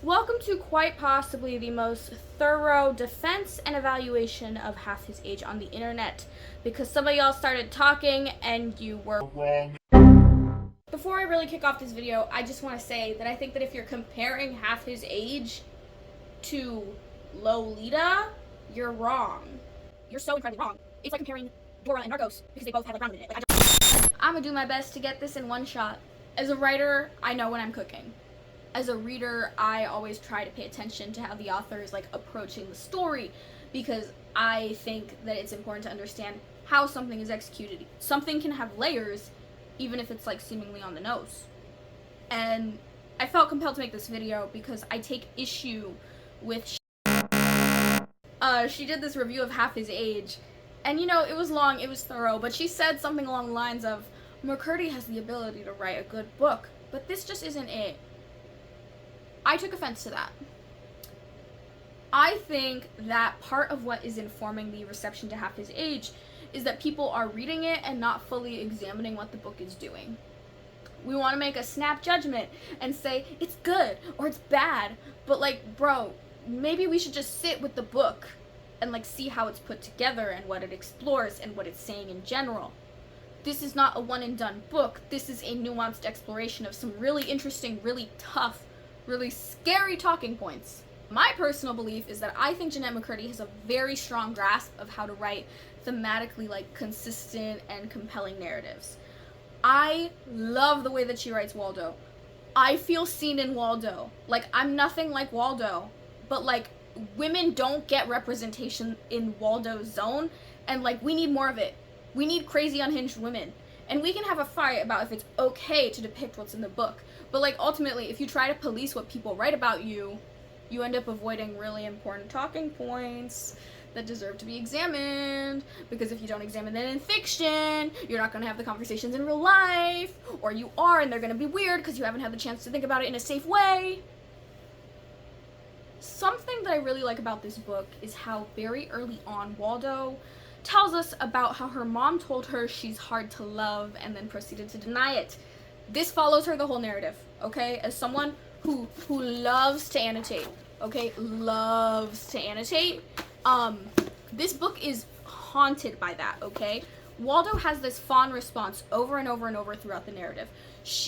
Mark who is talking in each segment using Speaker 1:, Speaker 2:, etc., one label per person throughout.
Speaker 1: Welcome to quite possibly the most thorough defense and evaluation of Half His Age on the internet, because some of y'all started talking and you were wrong. Before I really kick off this video, I just want to say that I think that if you're comparing Half His Age to Lolita, you're wrong. You're so incredibly wrong. It's like comparing Dora and Narcos because they both have like ramen in it. I'm gonna do my best to get this in one shot. As a writer, I know when I'm cooking. As a reader, I always try to pay attention to how the author is like approaching the story, because I think that it's important to understand how something is executed. Something can have layers, even if it's like seemingly on the nose. And I felt compelled to make this video because I take issue with she did this review of Half His Age, and you know, it was long, it was thorough, but she said something along the lines of, McCurdy has the ability to write a good book, but this just isn't it. I took offense to that. I think that part of what is informing the reception to Half His Age is that people are reading it and not fully examining what the book is doing. We want to make a snap judgment and say it's good or it's bad, but like, bro, maybe we should just sit with the book and like see how it's put together and what it explores and what it's saying in general. This is not a one and done book. This is a nuanced exploration of some really interesting, really tough, really scary talking points. My personal belief is that I think Jennette McCurdy has a very strong grasp of how to write thematically like consistent and compelling narratives. I love the way that she writes Waldo. I feel seen in Waldo. Like, I'm nothing like Waldo, but like, women don't get representation in Waldo's zone, and like, we need more of it. We need crazy unhinged women. And we can have a fight about if it's okay to depict what's in the book. But like, ultimately, if you try to police what people write about you, you end up avoiding really important talking points that deserve to be examined. Because if you don't examine them in fiction, you're not gonna have the conversations in real life. Or you are, and they're gonna be weird because you haven't had the chance to think about it in a safe way. Something that I really like about this book is how very early on Waldo tells us about how her mom told her she's hard to love and then proceeded to deny it. This follows her the whole narrative, okay? As someone who loves to annotate, okay? Loves to annotate. This book is haunted by that, okay? Waldo has this fond response over and over and over throughout the narrative.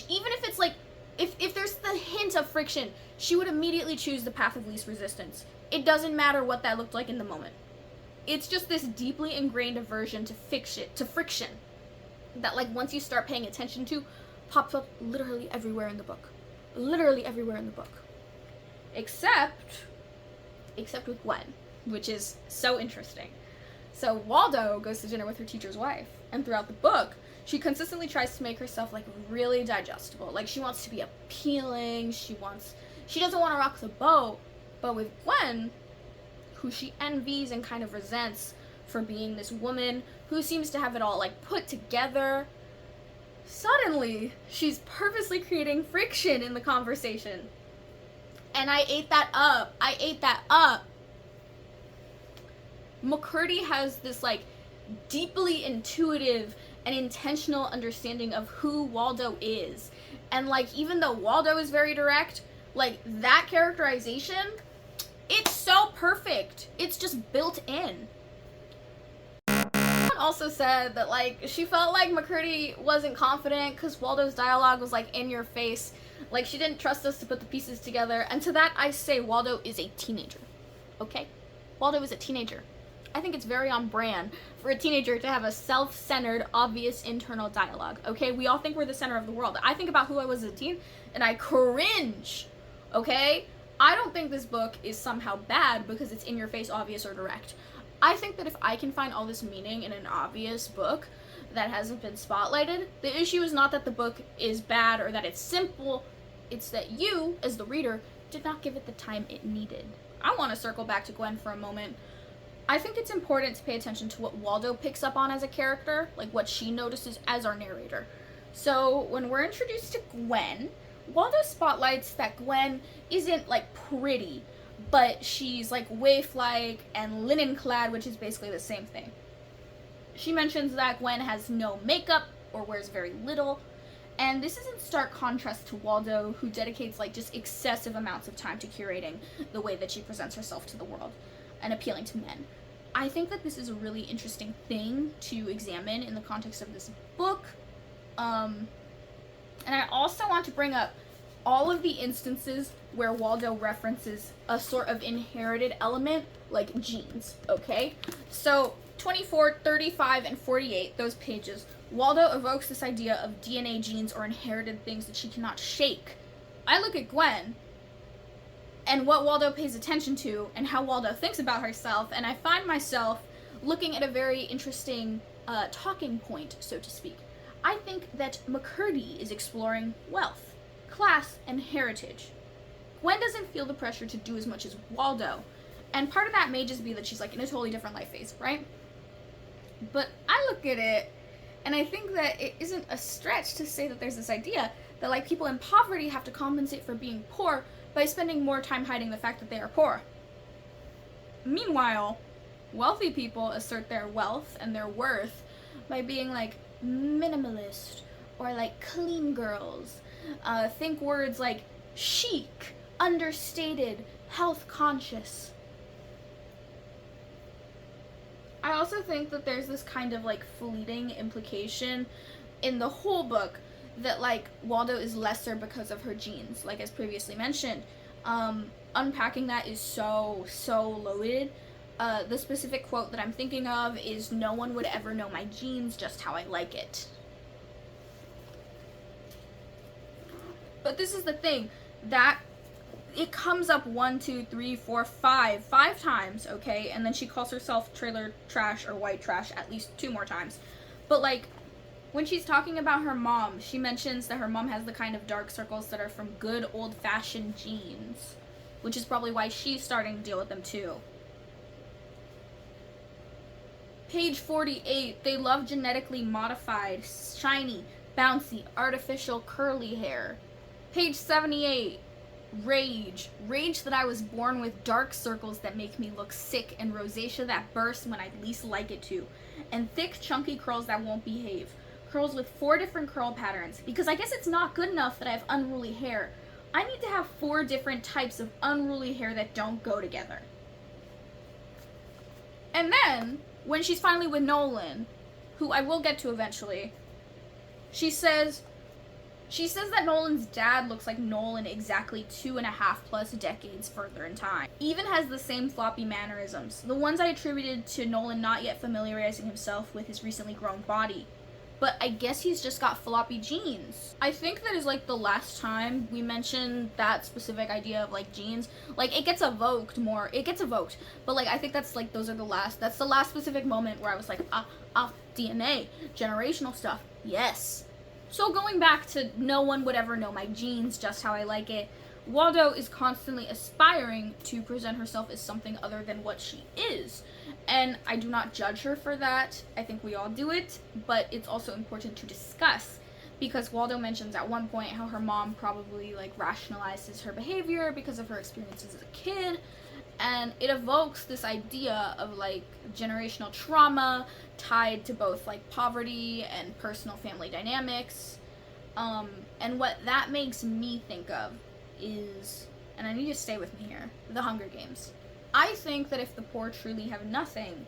Speaker 1: Even if it's like, if there's the hint of friction, she would immediately choose the path of least resistance. It doesn't matter what that looked like in the moment. It's just this deeply ingrained aversion to friction, that like once you start paying attention to, pops up literally everywhere in the book. Literally everywhere in the book. Except with Gwen, which is so interesting. So Waldo goes to dinner with her teacher's wife, and throughout the book, she consistently tries to make herself like really digestible. Like, she wants to be appealing, she doesn't want to rock the boat, but with Gwen, who she envies and kind of resents for being this woman who seems to have it all like put together, suddenly she's purposely creating friction in the conversation. And I ate that up. McCurdy has this like deeply intuitive and intentional understanding of who Waldo is. And like, even though Waldo is very direct, like that characterization, it's so perfect. It's just built in. Also said that like she felt like McCurdy wasn't confident because Waldo's dialogue was like in your face. Like, she didn't trust us to put the pieces together. And to that I say Waldo is a teenager. Okay? Waldo is a teenager. I think it's very on brand for a teenager to have a self-centered, obvious internal dialogue. Okay? We all think we're the center of the world. I think about who I was as a teen and I cringe. Okay? I don't think this book is somehow bad because it's in your face, obvious, or direct. I think that if I can find all this meaning in an obvious book that hasn't been spotlighted, the issue is not that the book is bad or that it's simple, it's that you, as the reader, did not give it the time it needed. I want to circle back to Gwen for a moment. I think it's important to pay attention to what Waldo picks up on as a character, like what she notices as our narrator. So when we're introduced to Gwen, Waldo spotlights that Gwen isn't like pretty, but she's like waif-like and linen-clad, which is basically the same thing. She mentions that Gwen has no makeup or wears very little, And this is in stark contrast to Waldo, who dedicates like just excessive amounts of time to curating the way that she presents herself to the world and appealing to men. I think that this is a really interesting thing to examine in the context of this book. And I also want to bring up all of the instances where Waldo references a sort of inherited element, like genes, okay? So 24, 35, and 48, those pages, Waldo evokes this idea of DNA genes or inherited things that she cannot shake. I look at Gwen and what Waldo pays attention to and how Waldo thinks about herself, and I find myself looking at a very interesting talking point, so to speak. I think that McCurdy is exploring wealth, class, and heritage. Gwen doesn't feel the pressure to do as much as Waldo, and part of that may just be that she's like in a totally different life phase, right? But I look at it and I think that it isn't a stretch to say that there's this idea that like people in poverty have to compensate for being poor by spending more time hiding the fact that they are poor. Meanwhile, wealthy people assert their wealth and their worth by being like minimalist or like clean girls. Think words like chic, understated, health conscious. I also think that there's this kind of like fleeting implication in the whole book that like Waldo is lesser because of her genes, like as previously mentioned. Unpacking that is so loaded. The specific quote that I'm thinking of is, "No one would ever know my genes just how I like it." But this is the thing, that it comes up 1, 2, 3, 4, 5 times, okay? And then she calls herself trailer trash or white trash at least 2 more times. But like, when she's talking about her mom, she mentions that her mom has the kind of dark circles that are from good old-fashioned genes, which is probably why she's starting to deal with them too. Page 48, they love genetically modified, shiny, bouncy, artificial curly hair. Page 78, rage that I was born with, dark circles that make me look sick, and rosacea that bursts when I least like it to, and thick chunky curls that won't behave. Curls with 4 different curl patterns, because I guess it's not good enough that I have unruly hair. I need to have 4 different types of unruly hair that don't go together. And then, when she's finally with Nolan, who I will get to eventually, she says that Nolan's dad looks like Nolan exactly 2.5+ decades further in time. Even has the same floppy mannerisms, the ones I attributed to Nolan not yet familiarizing himself with his recently grown body. But I guess he's just got floppy genes. I think that is like the last time we mentioned that specific idea of like genes. Like it gets evoked, but like I think that's like that's the last specific moment where I was like, DNA, generational stuff, yes. So going back to no one would ever know my genes just how I like it, Waldo is constantly aspiring to present herself as something other than what she is. And I do not judge her for that. I think we all do it, but it's also important to discuss, because Waldo mentions at one point how her mom probably like rationalizes her behavior because of her experiences as a kid, and it evokes this idea of like generational trauma tied to both like poverty and personal family dynamics. And what that makes me think of is, and I need to stay with me here, the Hunger Games. I think that if the poor truly have nothing,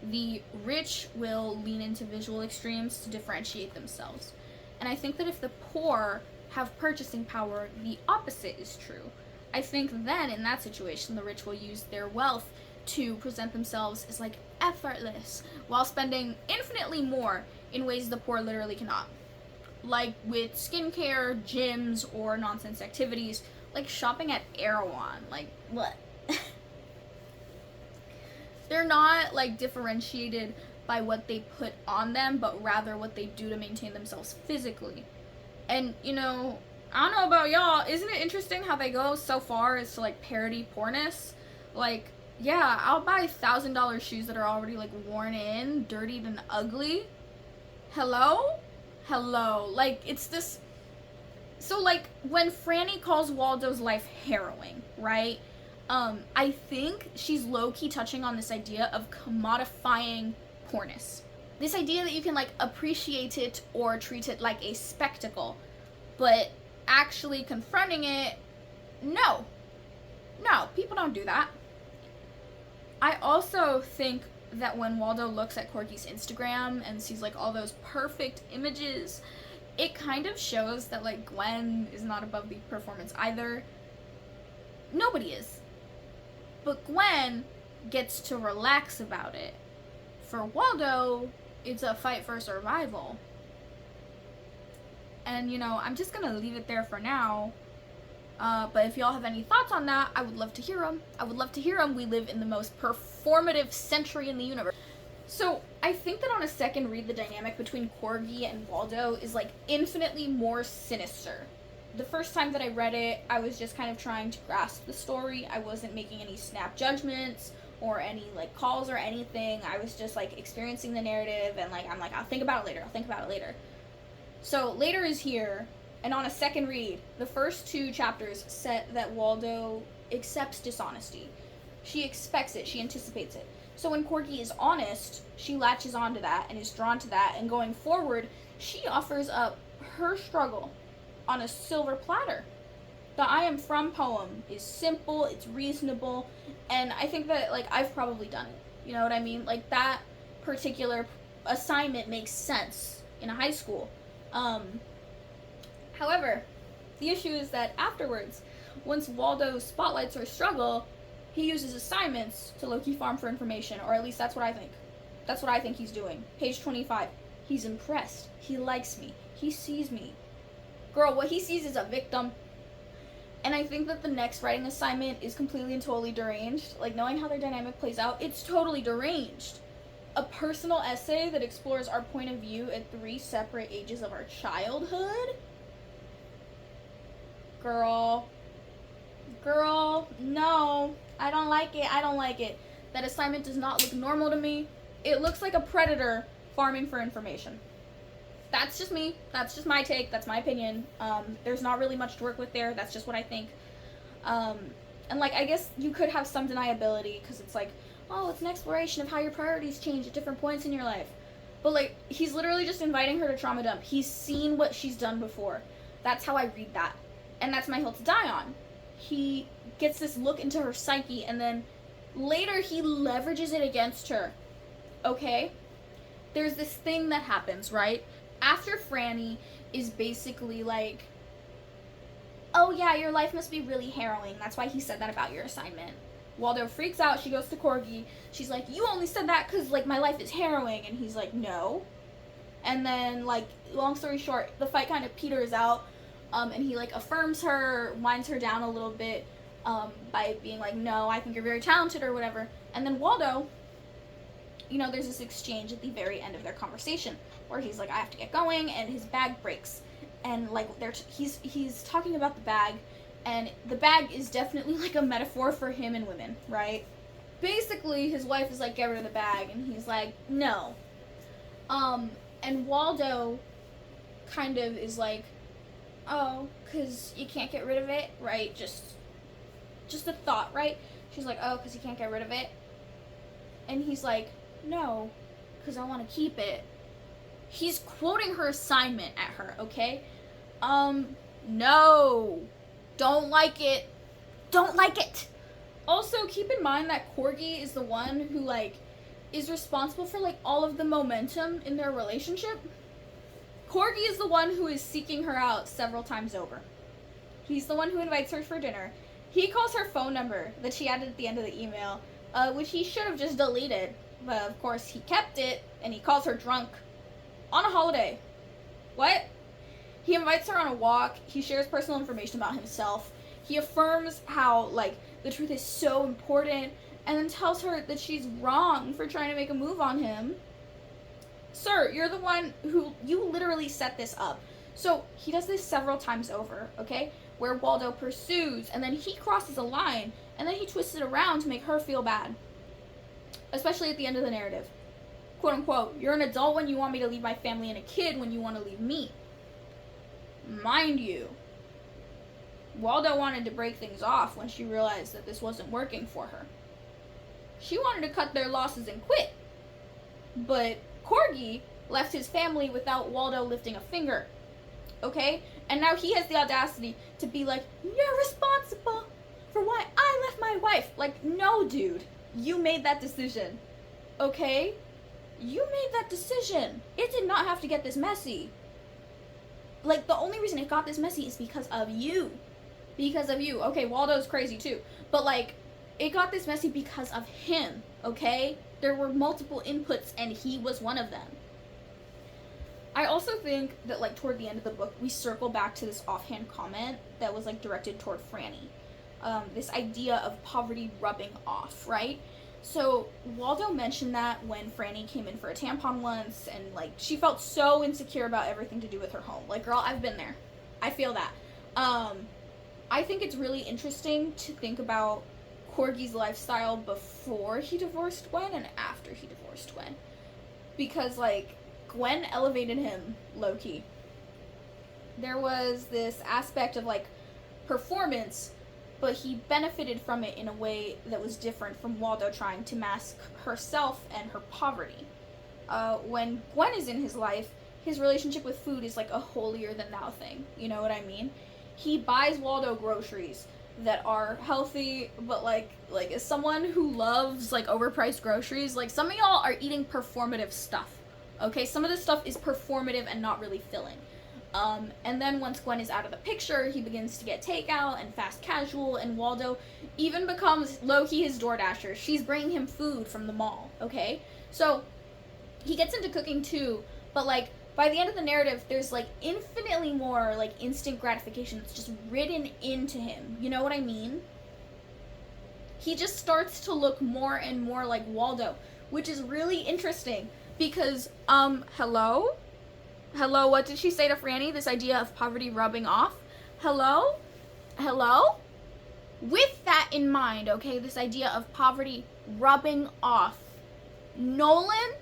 Speaker 1: the rich will lean into visual extremes to differentiate themselves. And I think that if the poor have purchasing power, the opposite is true. I think then, in that situation, the rich will use their wealth to present themselves as like effortless, while spending infinitely more in ways the poor literally cannot. Like with skincare, gyms, or nonsense activities, like shopping at Erewhon. Like, what? They're not like differentiated by what they put on them, but rather what they do to maintain themselves physically. And you know, I don't know about y'all, isn't it interesting how they go so far as to like parody poorness? Like, yeah, I'll buy $1,000 shoes that are already like worn in, dirtied, and ugly. Hello? Like, it's this. So like when Franny calls Waldo's life harrowing, right? I think she's low-key touching on this idea of commodifying poorness. This idea that you can like appreciate it or treat it like a spectacle. But actually confronting it, no. No, people don't do that. I also think that when Waldo looks at Corky's Instagram and sees like all those perfect images, it kind of shows that like Gwen is not above the performance either. Nobody is. But Gwen gets to relax about it. For Waldo, it's a fight for survival. And, you know, I'm just going to leave it there for now. But if y'all have any thoughts on that, I would love to hear them. I would love to hear them. We live in the most performative century in the universe. So, I think that on a second read, the dynamic between Corgi and Waldo is, like, infinitely more sinister. The first time that I read it, I was just kind of trying to grasp the story. I wasn't making any snap judgments or any, like, calls or anything. I was just, like, experiencing the narrative and, like, I'm like, I'll think about it later. So, later is here, and on a second read, the first 2 chapters set that Waldo accepts dishonesty. She expects it, she anticipates it. So when Corgi is honest, she latches onto that and is drawn to that, and going forward, she offers up her struggle on a silver platter. The I Am From poem is simple, it's reasonable, and I think that, like, I've probably done it. You know what I mean? Like, that particular assignment makes sense in a high school. However, the issue is that afterwards, once Waldo spotlights her struggle, he uses assignments to low-key farm for information, or at least that's what I think. That's what I think he's doing. Page 25. He's impressed. He likes me. He sees me. Girl, what he sees is a victim. And I think that the next writing assignment is completely and totally deranged. Like, knowing how their dynamic plays out, it's totally deranged. A personal essay that explores our point of view at 3 separate ages of our childhood? Girl, no. I don't like it. That assignment does not look normal to me. It looks like a predator farming for information. That's just me. That's just my take. That's my opinion. There's not really much to work with there. That's just what I think. And, like, I guess you could have some deniability because it's like, oh, it's an exploration of how your priorities change at different points in your life. But, like, he's literally just inviting her to trauma dump. He's seen what she's done before. That's how I read that. And that's my hill to die on. He gets this look into her psyche, and then later he leverages it against her. Okay? There's this thing that happens, right? After Franny is basically like, oh yeah, your life must be really harrowing. That's why he said that about your assignment. Waldo freaks out. She goes to Corgi. She's like, you only said that because, like, my life is harrowing. And he's like, no. And then, like, long story short, the fight kind of peters out. And he, like, affirms her, winds her down a little bit by being like, no, I think you're very talented or whatever. And then Waldo, you know, there's this exchange at the very end of their conversation where he's like, I have to get going, and his bag breaks. And, like, he's talking about the bag, and the bag is definitely, like, a metaphor for him and women, right? Basically, his wife is like, get rid of the bag, and he's like, no. And Waldo kind of is like, oh, because you can't get rid of it, right? Just a thought, right? She's like, oh, because you can't get rid of it. And he's like, no, because I want to keep it. He's quoting her assignment at her, okay? No. Don't like it. Don't like it. Also, keep in mind that Corgi is the one who, like, is responsible for, like, all of the momentum in their relationship. Corgi is the one who is seeking her out several times over. He's the one who invites her for dinner. He calls her phone number that she added at the end of the email, which he should have just deleted. But, of course, he kept it, and he calls her drunk. On a holiday. What? He invites her on a walk. He shares personal information about himself. He affirms how, like, the truth is so important, and then tells her that she's wrong for trying to make a move on him. Sir, you're the one who, you literally set this up. So, he does this several times over, okay? Where Waldo pursues, and then he crosses a line, and then he twists it around to make her feel bad. Especially at the end of the narrative. Quote unquote, you're an adult when you want me to leave my family, and a kid when you want to leave me. Mind you, Waldo wanted to break things off when she realized that this wasn't working for her. She wanted to cut their losses and quit. But Corgi left his family without Waldo lifting a finger. Okay? And now he has the audacity to be like, you're responsible for why I left my wife. Like, no, dude. You made that decision. Okay? You made that decision. It did not have to get this messy. Like, the only reason it got this messy is because of you. Because of you. Okay, Waldo's crazy too. But, like, it got this messy because of him. Okay? There were multiple inputs, and he was one of them. I also think that, like, toward the end of the book, we circle back to this offhand comment that was, like, directed toward Franny. This idea of poverty rubbing off, right? So, Waldo mentioned that when Franny came in for a tampon once, and, like, she felt so insecure about everything to do with her home. Like, girl, I've been there. I feel that. I think it's really interesting to think about Corgi's lifestyle before he divorced Gwen and after he divorced Gwen. Because, like, Gwen elevated him low-key. There was this aspect of, like, performance, but he benefited from it in a way that was different from Waldo trying to mask herself and her poverty. When Gwen is in his life, his relationship with food is like a holier-than-thou thing. You know what I mean? He buys Waldo groceries that are healthy, but like as someone who loves, like, overpriced groceries, like, some of y'all are eating performative stuff. Okay, some of this stuff is performative and not really filling. And then once Gwen is out of the picture, he begins to get takeout and fast casual, and Waldo even becomes low-key his DoorDasher. She's bringing him food from the mall, okay? So, he gets into cooking too, but, like, by the end of the narrative, there's, like, infinitely more, like, instant gratification that's just written into him. You know what I mean? He just starts to look more and more like Waldo, which is really interesting. Because, hello? Hello, what did she say to Franny? This idea of poverty rubbing off? Hello? Hello? With that in mind, okay, this idea of poverty rubbing off. Nolan,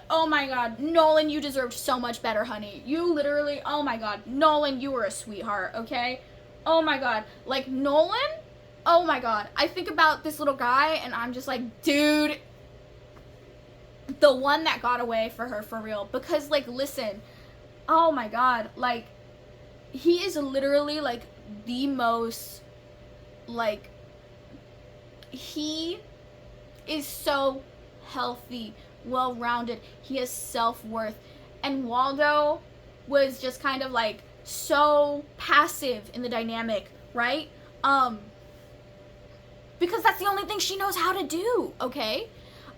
Speaker 1: oh my god, Nolan, you deserved so much better, honey. You literally, oh my god, Nolan, you were a sweetheart, okay? Oh my god, like, Nolan, oh my god. I think about this little guy, and I'm just like, dude, the one that got away for her, for real. Because, like, listen, oh my god, like, he is literally, like, the most, like, he is so healthy, well-rounded, he has self-worth, and Waldo was just kind of, like, so passive in the dynamic, right? Because that's the only thing she knows how to do, okay?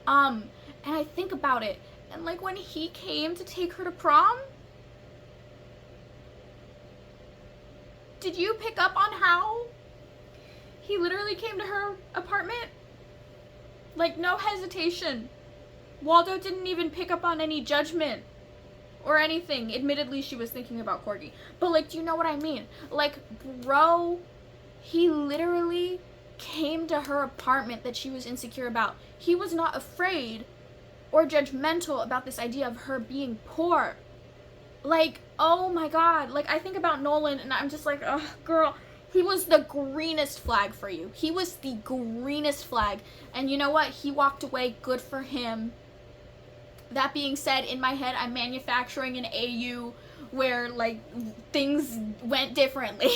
Speaker 1: And I think about it, and, like, when he came to take her to prom, did you pick up on how he literally came to her apartment? Like, no hesitation. Waldo didn't even pick up on any judgment or anything. Admittedly, she was thinking about Corgi. But, like, do you know what I mean? Like, bro, he literally came to her apartment that she was insecure about. He was not afraid or judgmental about this idea of her being poor. Like, oh my god. Like, I think about Nolan, and I'm just like, ugh, girl, he was the greenest flag for you. He was the greenest flag. And you know what? He walked away. Good for him. That being said, in my head, I'm manufacturing an AU where, like, things went differently.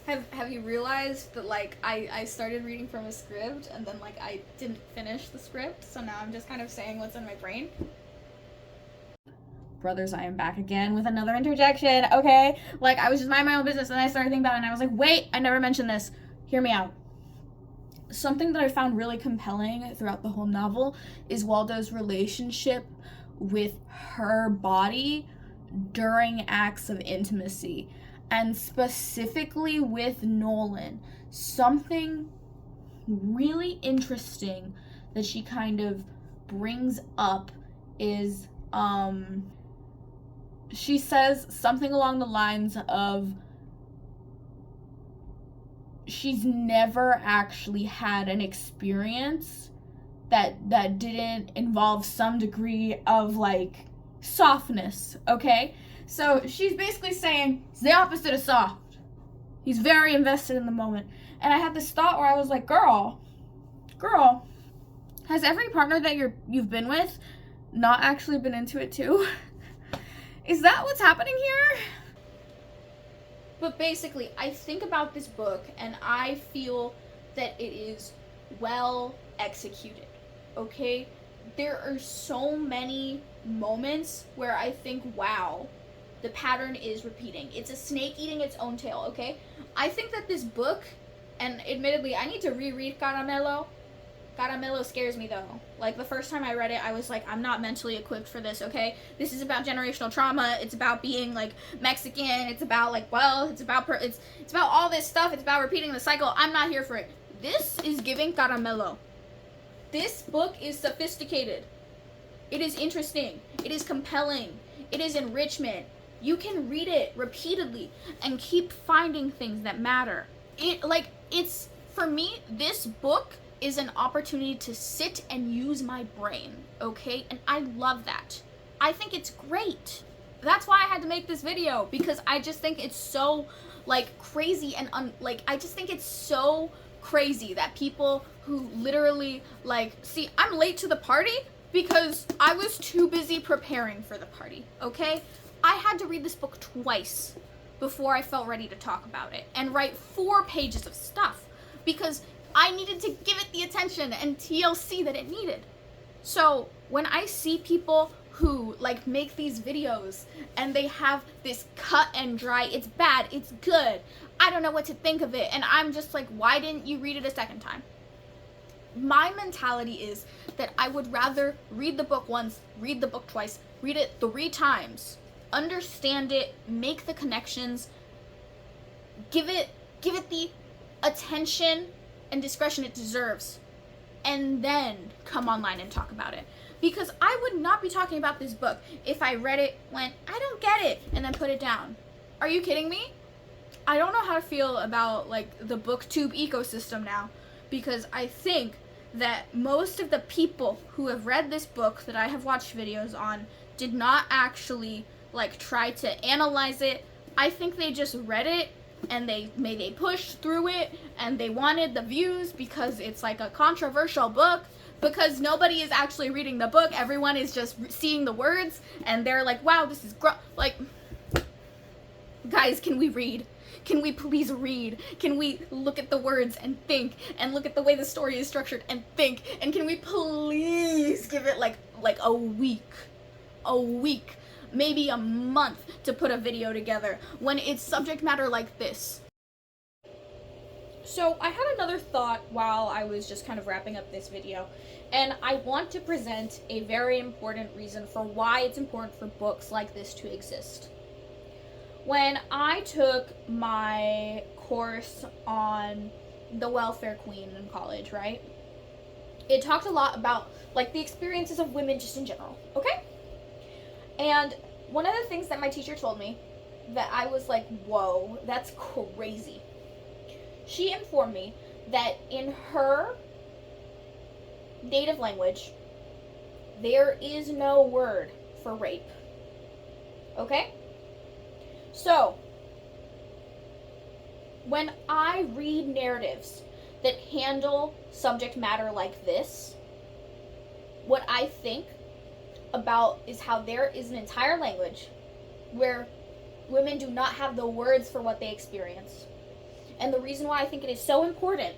Speaker 1: Have you realized that, like, I started reading from a script, and then, like, I didn't finish the script, so now I'm just kind of saying what's in my brain? Brothers, I am back again with another interjection, okay? Like, I was just minding my own business, and I started thinking about it, and I was like, wait, I never mentioned this. Hear me out. Something that I found really compelling throughout the whole novel is Waldo's relationship with her body during acts of intimacy, and specifically with Nolan. Something really interesting that she kind of brings up is, she says something along the lines of, she's never actually had an experience that didn't involve some degree of, like, softness, okay? So she's basically saying it's the opposite of soft. He's very invested in the moment. And I had this thought where I was like, girl, has every partner that you've been with not actually been into it too? Is that what's happening here? But basically, I think about this book and I feel that it is well executed, okay? There are so many moments where I think, wow, the pattern is repeating. It's a snake eating its own tail, okay? I think that this book, and admittedly, I need to reread Caramelo. Caramelo scares me though. Like the first time I read it, I was like, I'm not mentally equipped for this, okay? This is about generational trauma. It's about being like Mexican. It's about like, well, it's about all this stuff. It's about repeating the cycle. I'm not here for it. This is giving Caramelo. This book is sophisticated. It is interesting. It is compelling. It is enrichment. You can read it repeatedly and keep finding things that matter. For me, this book is an opportunity to sit and use my brain, okay? And I love that. I think it's great. That's why I had to make this video, because I just think it's so, like, crazy and, I just think it's so crazy that people who literally, like, see, I'm late to the party because I was too busy preparing for the party, okay? I had to read this book twice before I felt ready to talk about it and write 4 pages of stuff because I needed to give it the attention and TLC that it needed. So when I see people who like make these videos and they have this cut and dry, it's bad, it's good, I don't know what to think of it, and I'm just like, why didn't you read it a second time? My mentality is that I would rather read the book once, read the book twice, read it 3 times, understand it, make the connections, give it the attention and discretion it deserves, and then come online and talk about it. Because I would not be talking about this book if I read it, went, I don't get it, and then put it down. Are you kidding me? I don't know how to feel about like the booktube ecosystem now, because I think that most of the people who have read this book that I have watched videos on did not actually like try to analyze it. I think they just read it and they pushed through it and they wanted the views because it's like a controversial book, because nobody is actually reading the book. Everyone is just seeing the words and they're like, wow, this is like, guys, can we read? Can we please read? Can we look at the words and think and look at the way the story is structured and think? And can we please give it like a week, maybe a month to put a video together when it's subject matter like this? So I had another thought while I was just kind of wrapping up this video, and I want to present a very important reason for why it's important for books like this to exist. When I took my course on the welfare queen in college, right? It talked a lot about like the experiences of women just in general, okay? And one of the things that my teacher told me that I was like, whoa, that's crazy. She informed me that in her native language, there is no word for rape. Okay? So, when I read narratives that handle subject matter like this, what I think about is how there is an entire language where women do not have the words for what they experience. And the reason why I think it is so important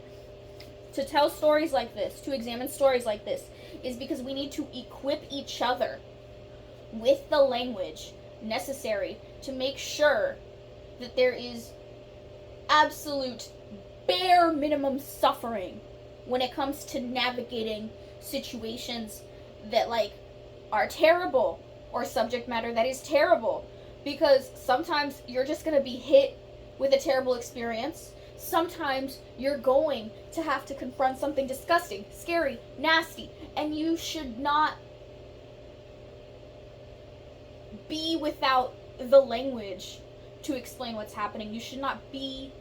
Speaker 1: to tell stories like this, to examine stories like this, is because we need to equip each other with the language necessary to make sure that there is absolute bare minimum suffering when it comes to navigating situations that like are terrible or subject matter that is terrible. Because sometimes you're just going to be hit with a terrible experience. Sometimes you're going to have to confront something disgusting, scary, nasty, and you should not be without the language to explain what's happening. You should not be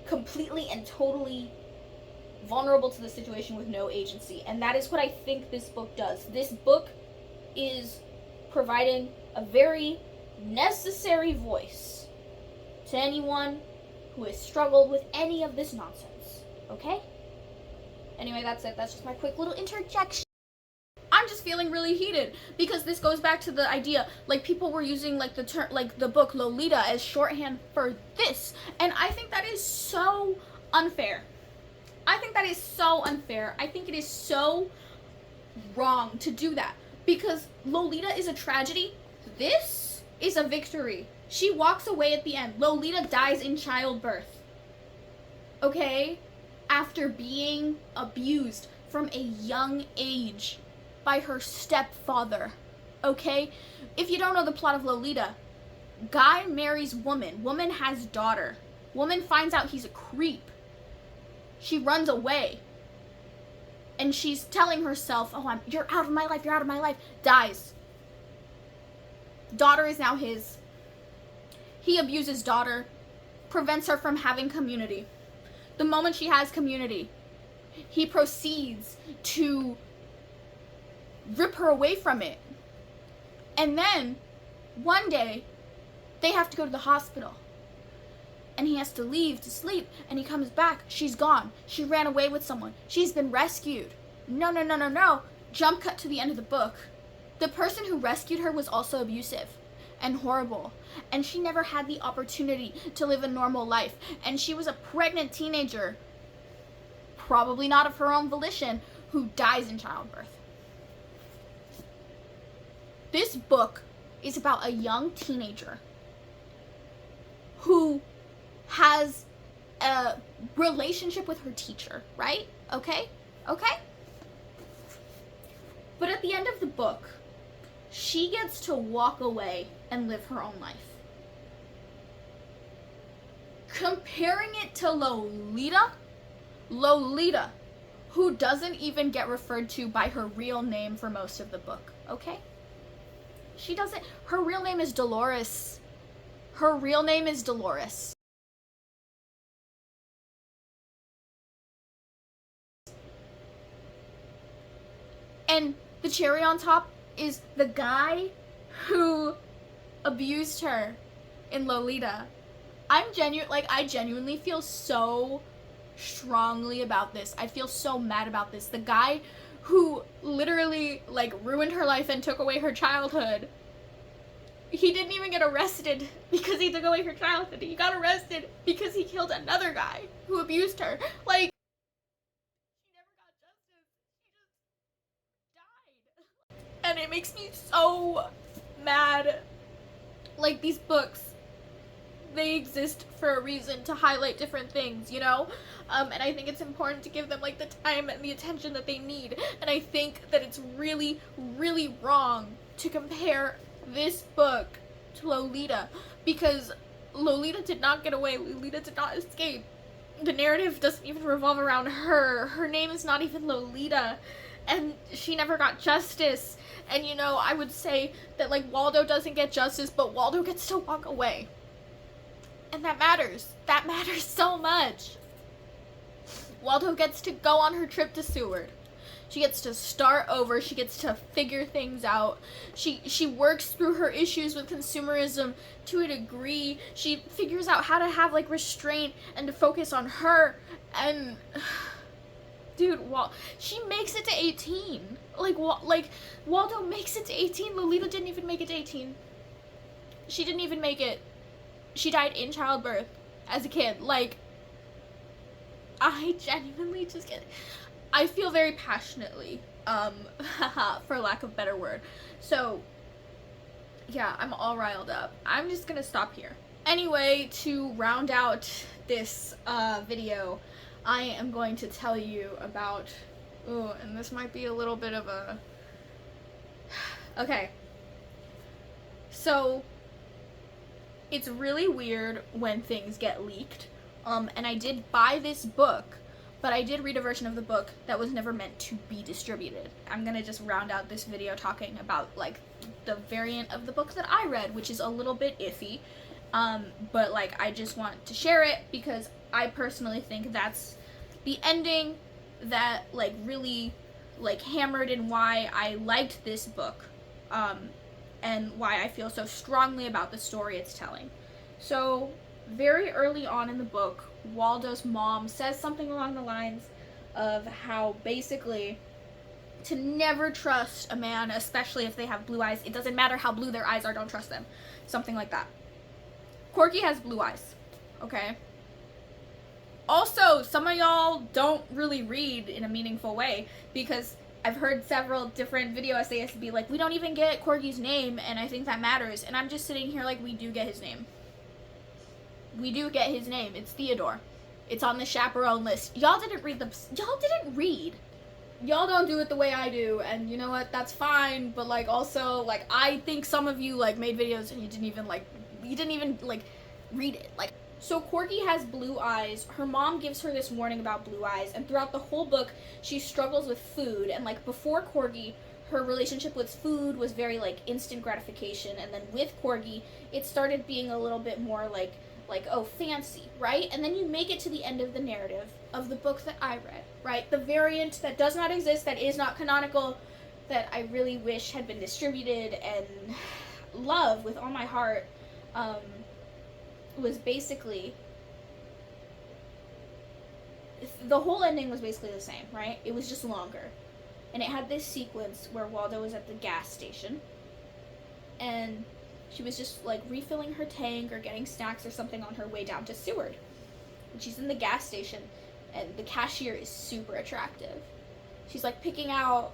Speaker 1: completely and totally vulnerable to the situation with no agency. And that is what I think this book does. This book is providing a very necessary voice to anyone who has struggled with any of this nonsense. Okay? Anyway, that's it. That's just my quick little interjection. I'm just feeling really heated because this goes back to the idea, like, people were using, like, the term, like, the book Lolita as shorthand for this, and I think that is so unfair. I think that is so unfair. I think it is so wrong to do that, because Lolita is a tragedy. This is a victory. She walks away at the end. Lolita dies in childbirth. Okay? After being abused from a young age by her stepfather. Okay? If you don't know the plot of Lolita, guy marries woman. Woman has daughter. Woman finds out he's a creep. She runs away. And she's telling herself, oh, you're out of my life, you're out of my life. Dies. Daughter is now his. He abuses daughter, prevents her from having community. The moment she has community, he proceeds to rip her away from it. And then, one day, they have to go to the hospital. And he has to leave to sleep, and he comes back. She's gone. She ran away with someone. She's been rescued. No. Jump cut to the end of the book. The person who rescued her was also abusive and horrible, and she never had the opportunity to live a normal life, and she was a pregnant teenager, probably not of her own volition, who dies in childbirth. This book is about a young teenager who has a relationship with her teacher, right? Okay? But at the end of the book, she gets to walk away and live her own life. Comparing it to Lolita, who doesn't even get referred to by her real name for most of the book, okay? She doesn't. Her real name is Dolores. And the cherry on top is the guy who abused her in Lolita. I genuinely feel so strongly about this. I feel so mad about this. The guy who literally, like, ruined her life and took away her childhood. He didn't even get arrested because he took away her childhood. He got arrested because he killed another guy who abused her. Like, she never got justice. She just died. And it makes me so mad. Like, these books, they exist for a reason, to highlight different things, you know? And I think it's important to give them, like, the time and the attention that they need. And I think that it's really, really wrong to compare this book to Lolita, because Lolita did not get away. Lolita did not escape. The narrative doesn't even revolve around her. Her name is not even Lolita, and she never got justice. And, you know, I would say that, like, Waldo doesn't get justice, but Waldo gets to walk away. And that matters. That matters so much. Waldo gets to go on her trip to Seward. She gets to start over. She gets to figure things out. She works through her issues with consumerism to a degree. She figures out how to have, like, restraint and to focus on her. And, dude, she makes it to 18. Waldo makes it to 18. Lolita didn't even make it to 18. She didn't even make it. She died in childbirth as a kid. Like, I genuinely just get... I feel very passionately, for lack of a better word. So, yeah, I'm all riled up. I'm just gonna stop here. Anyway, to round out this video, I am going to tell you about... Ooh, and this might be a little bit of a... Okay. So, it's really weird when things get leaked. And I did buy this book, but I did read a version of the book that was never meant to be distributed. I'm gonna just round out this video talking about, like, the variant of the book that I read, which is a little bit iffy. But, like, I just want to share it because I personally think that's the ending that, like, really, like, hammered in why I liked this book, and why I feel so strongly about the story it's telling. So, very early on in the book, Waldo's mom says something along the lines of how basically to never trust a man, especially if they have blue eyes. It doesn't matter how blue their eyes are, don't trust them. Something like that. Corky has blue eyes, okay? Also, some of y'all don't really read in a meaningful way, because I've heard several different video essayists be like, we don't even get Corky's name, and I think that matters. And I'm just sitting here like, we do get his name. We do get his name. It's Theodore. It's on the chaperone list. Y'all didn't read. Y'all don't do it the way I do, and you know what? That's fine. But like, also, like, I think some of you like made videos and you didn't even read it. Like, so Corky has blue eyes. Her mom gives her this warning about blue eyes, and throughout the whole book, she struggles with food. And like, before Corky, her relationship with food was very like instant gratification, and then with Corky, it started being a little bit more like, oh, fancy, right? And then you make it to the end of the narrative of the book that I read, right? The variant that does not exist, that is not canonical, that I really wish had been distributed and love with all my heart, was basically, the whole ending was basically the same, right? It was just longer. And it had this sequence where Waldo was at the gas station, and she was just like refilling her tank or getting snacks or something on her way down to Seward. And she's in the gas station, and the cashier is super attractive. She's like picking out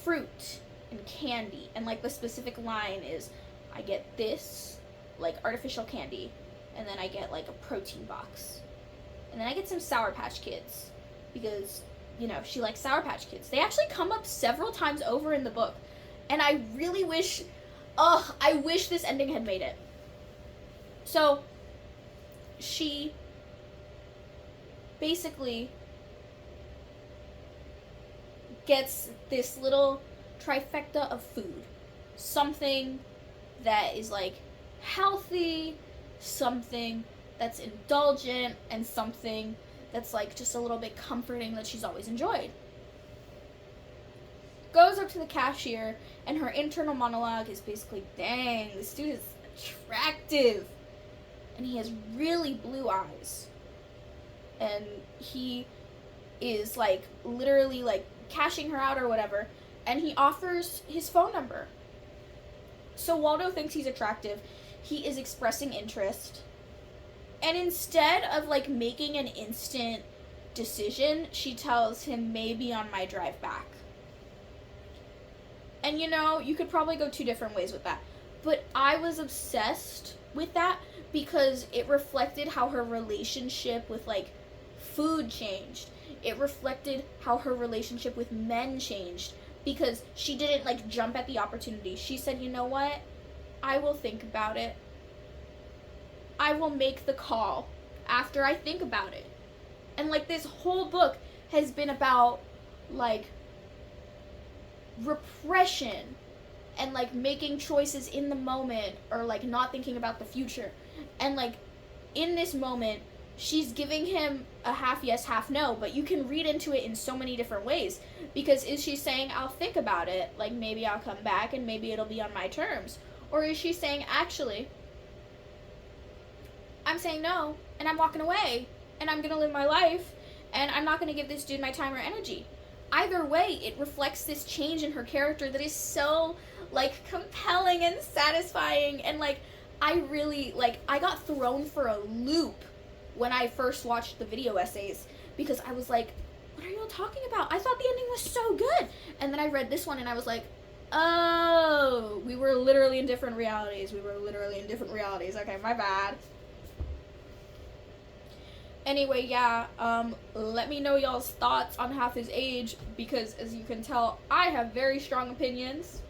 Speaker 1: fruit and candy, and like the specific line is, I get this like artificial candy, and then I get like a protein box, and then I get some Sour Patch Kids, because, you know, she likes Sour Patch Kids. They actually come up several times over in the book, and I really wish, I wish this ending had made it. So, she basically gets this little trifecta of food. Something that is like healthy, something that's indulgent, and something that's like just a little bit comforting that she's always enjoyed. Goes up to the cashier, and her internal monologue is basically, dang, this dude is attractive, and he has really blue eyes, and he is like literally like cashing her out or whatever, and he offers his phone number. So Waldo thinks he's attractive. He is expressing interest, and instead of like making an instant decision, she tells him, maybe on my drive back. And you know, you could probably go two different ways with that, but I was obsessed with that because it reflected how her relationship with like food changed. It reflected how her relationship with men changed, because she didn't like jump at the opportunity. She said, you know what? I will think about it. I will make the call after I think about it. And like, this whole book has been about like repression and like making choices in the moment, or like not thinking about the future. And like, in this moment, she's giving him a half yes, half no, but you can read into it in so many different ways. Because is she saying, I'll think about it, like maybe I'll come back and maybe it'll be on my terms? Or is she saying, actually, I'm saying no, and I'm walking away, and I'm gonna live my life, and I'm not gonna give this dude my time or energy? Either way, it reflects this change in her character that is so like compelling and satisfying. And like, I really, like, I got thrown for a loop when I first watched the video essays, because I was like, what are y'all talking about? I thought the ending was so good. And then I read this one and I was like, oh, we were literally in different realities. Okay, my bad. Anyway, yeah, let me know y'all's thoughts on Half His Age, because as you can tell, I have very strong opinions.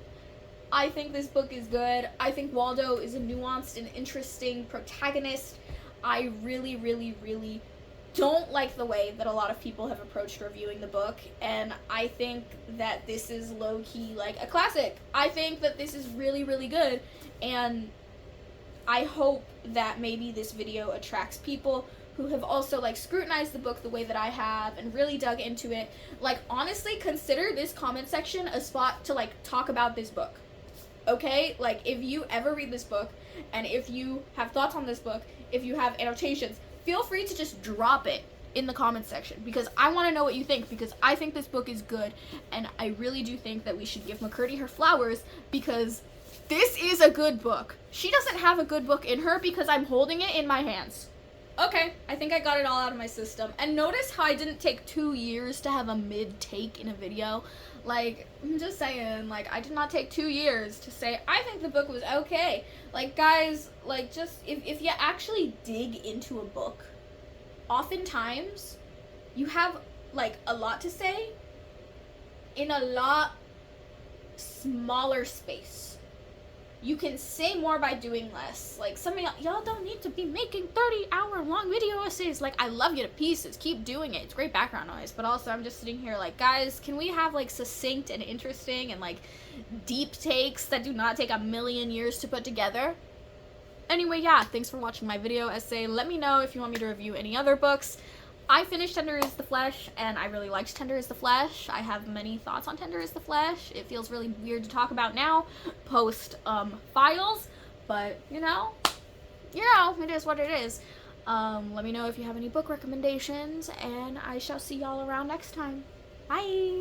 Speaker 1: I think this book is good. I think Waldo is a nuanced and interesting protagonist. I really, really, really don't like the way that a lot of people have approached reviewing the book, and I think that this is low-key like a classic. I think that this is really, really good, and I hope that maybe this video attracts people who have also like scrutinized the book the way that I have and really dug into it. Like, honestly, consider this comment section a spot to like talk about this book. Okay? Like, if you ever read this book, and if you have thoughts on this book, if you have annotations, feel free to just drop it in the comments section, because I want to know what you think, because I think this book is good, and I really do think that we should give McCurdy her flowers, because this is a good book. She doesn't have a good book in her because I'm holding it in my hands. Okay, I think I got it all out of my system. And notice how I didn't take 2 years to have a mid-take in a video. Like, I'm just saying, like, I did not take 2 years to say, I think the book was okay. Like, guys, like, just, if you actually dig into a book, oftentimes, you have, like, a lot to say in a lot smaller space. You can say more by doing less. Like, some of y'all don't need to be making 30-hour-long video essays. Like, I love you to pieces. Keep doing it. It's great background noise. But also, I'm just sitting here like, guys, can we have, like, succinct and interesting and, like, deep takes that do not take a million years to put together? Anyway, yeah, thanks for watching my video essay. Let me know if you want me to review any other books. I finished Tender is the Flesh, and I really liked Tender is the Flesh. I have many thoughts on Tender is the Flesh. It feels really weird to talk about now, post files, but, you know, it is what it is. Let me know if you have any book recommendations, and I shall see y'all around next time. Bye!